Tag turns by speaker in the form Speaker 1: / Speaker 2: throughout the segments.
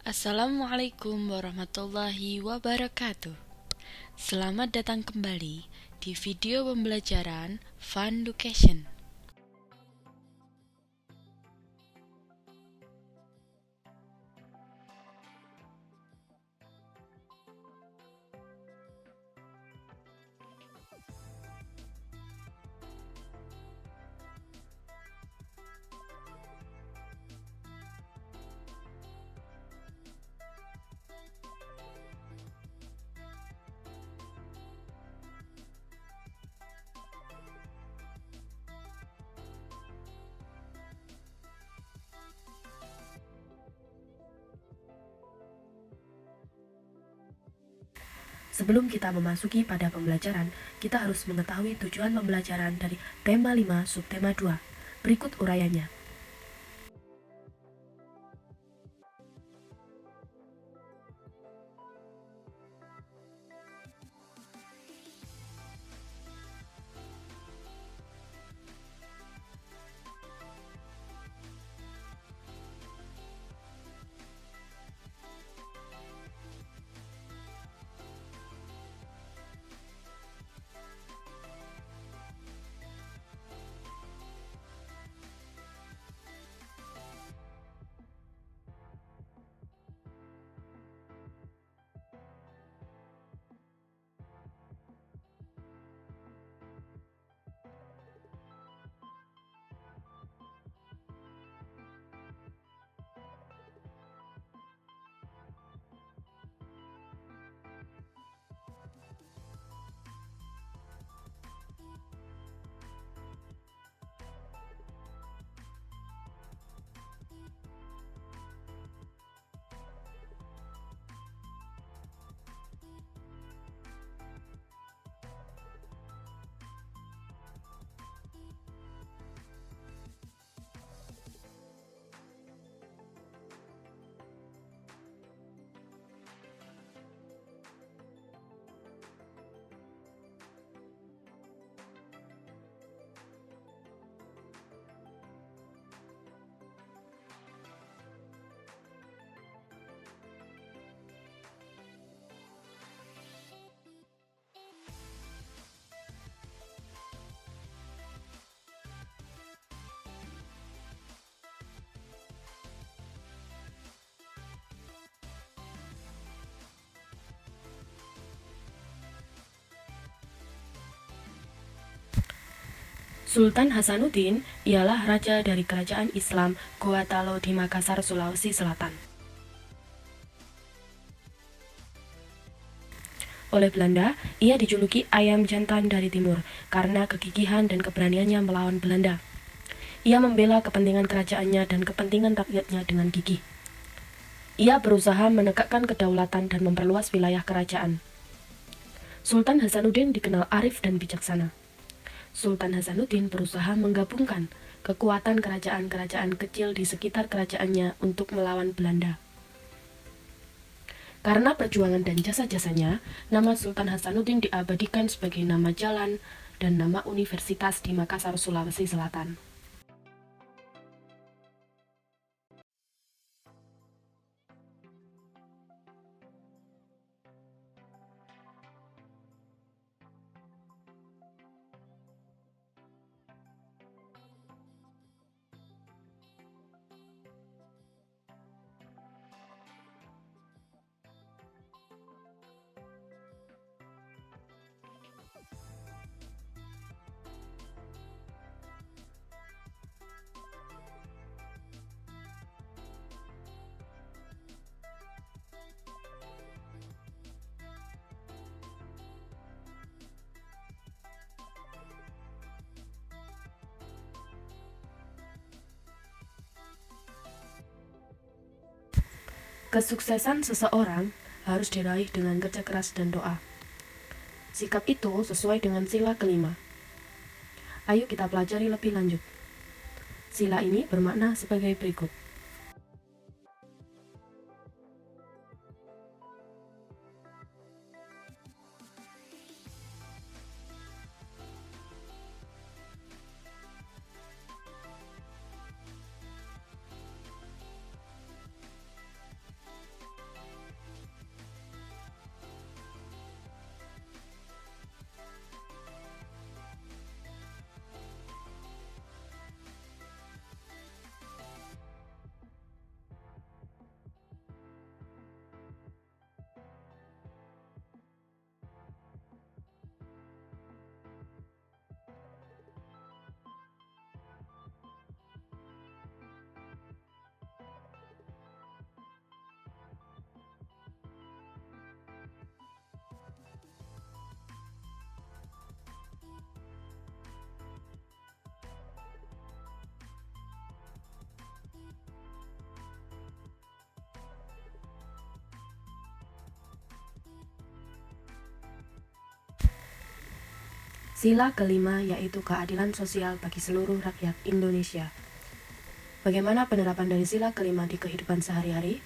Speaker 1: Assalamualaikum warahmatullahi wabarakatuh. Selamat datang kembali di video pembelajaran Fun Education.
Speaker 2: Sebelum kita memasuki pada pembelajaran, kita harus mengetahui tujuan pembelajaran dari tema 5 subtema 2. Berikut uraiannya. Sultan Hasanuddin ialah raja dari kerajaan Islam Gorontalo di Makassar, Sulawesi Selatan. Oleh Belanda, ia dijuluki ayam jantan dari timur karena kegigihan dan keberaniannya melawan Belanda. Ia membela kepentingan kerajaannya dan kepentingan rakyatnya dengan gigih. Ia berusaha menegakkan kedaulatan dan memperluas wilayah kerajaan. Sultan Hasanuddin dikenal arif dan bijaksana. Sultan Hasanuddin berusaha menggabungkan kekuatan kerajaan-kerajaan kecil di sekitar kerajaannya untuk melawan Belanda. Karena perjuangan dan jasa-jasanya, nama Sultan Hasanuddin diabadikan sebagai nama jalan dan nama universitas di Makassar, Sulawesi Selatan. Kesuksesan seseorang harus diraih dengan kerja keras dan doa. Sikap itu sesuai dengan sila kelima. Ayo kita pelajari lebih lanjut. Sila ini bermakna sebagai berikut. Sila kelima yaitu keadilan sosial bagi seluruh rakyat Indonesia. Bagaimana penerapan dari sila kelima di kehidupan sehari-hari?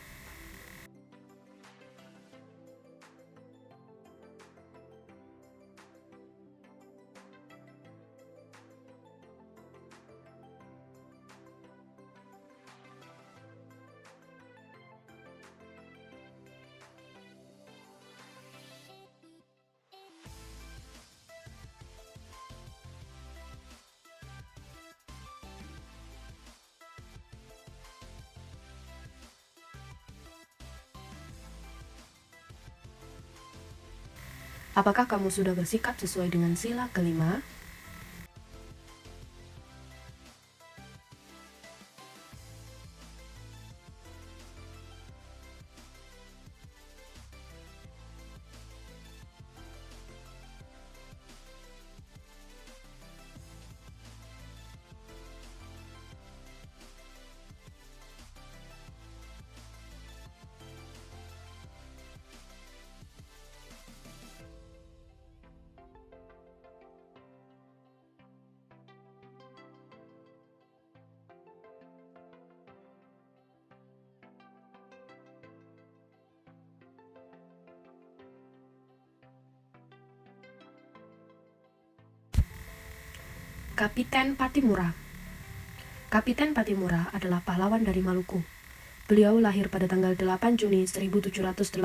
Speaker 2: Apakah kamu sudah bersikap sesuai dengan sila kelima? Kapiten Patimura. Kapiten Patimura adalah pahlawan dari Maluku. Beliau lahir pada tanggal 8 Juni 1783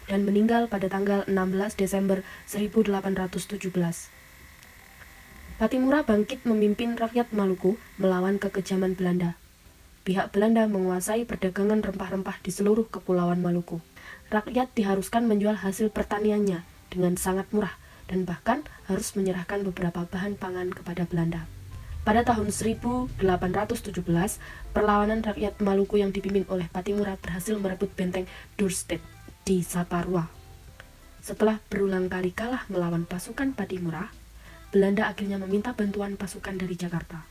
Speaker 2: dan meninggal pada tanggal 16 Desember 1817. Patimura bangkit memimpin rakyat Maluku melawan kekejaman Belanda. Pihak Belanda menguasai perdagangan rempah-rempah di seluruh kepulauan Maluku. Rakyat diharuskan menjual hasil pertaniannya dengan sangat murah dan bahkan harus menyerahkan beberapa bahan pangan kepada Belanda. Pada tahun 1817, perlawanan rakyat Maluku yang dipimpin oleh Patimura berhasil merebut benteng Dorset di Saparua. Setelah berulang kali kalah melawan pasukan Patimura, Belanda akhirnya meminta bantuan pasukan dari Jakarta.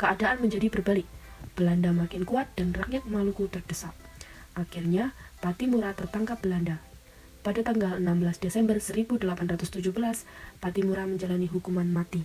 Speaker 2: Keadaan menjadi berbalik. Belanda makin kuat dan rakyat Maluku terdesak. Akhirnya, Patimura tertangkap Belanda. Pada tanggal 16 Desember 1817, Patimura menjalani hukuman mati.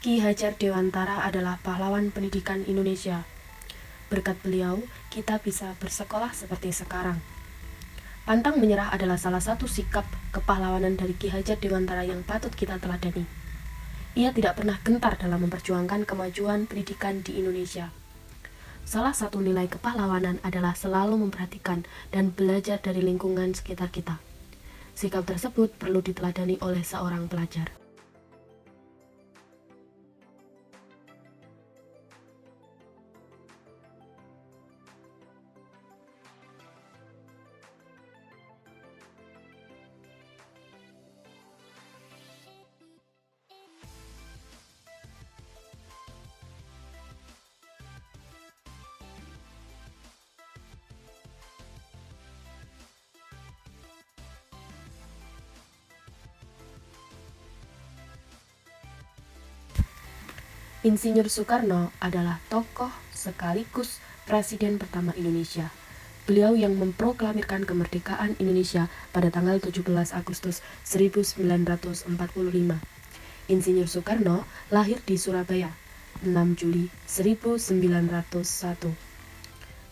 Speaker 2: Ki Hajar Dewantara adalah pahlawan pendidikan Indonesia. Berkat beliau, kita bisa bersekolah seperti sekarang. Pantang menyerah adalah salah satu sikap kepahlawanan dari Ki Hajar Dewantara yang patut kita teladani. Ia tidak pernah gentar dalam memperjuangkan kemajuan pendidikan di Indonesia. Salah satu nilai kepahlawanan adalah selalu memperhatikan dan belajar dari lingkungan sekitar kita. Sikap tersebut perlu diteladani oleh seorang pelajar. Insinyur Soekarno adalah tokoh sekaligus Presiden pertama Indonesia. Beliau yang memproklamirkan kemerdekaan Indonesia pada tanggal 17 Agustus 1945. Insinyur Soekarno lahir di Surabaya, 6 Juli 1901.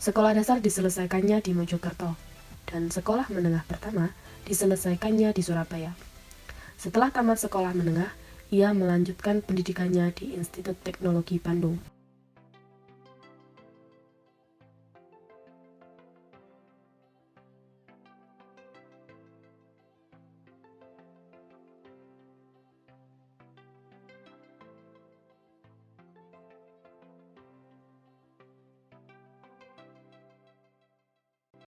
Speaker 2: Sekolah dasar diselesaikannya di Mojokerto, dan sekolah menengah pertama diselesaikannya di Surabaya. Setelah tamat sekolah menengah, ia melanjutkan pendidikannya di Institut Teknologi Bandung.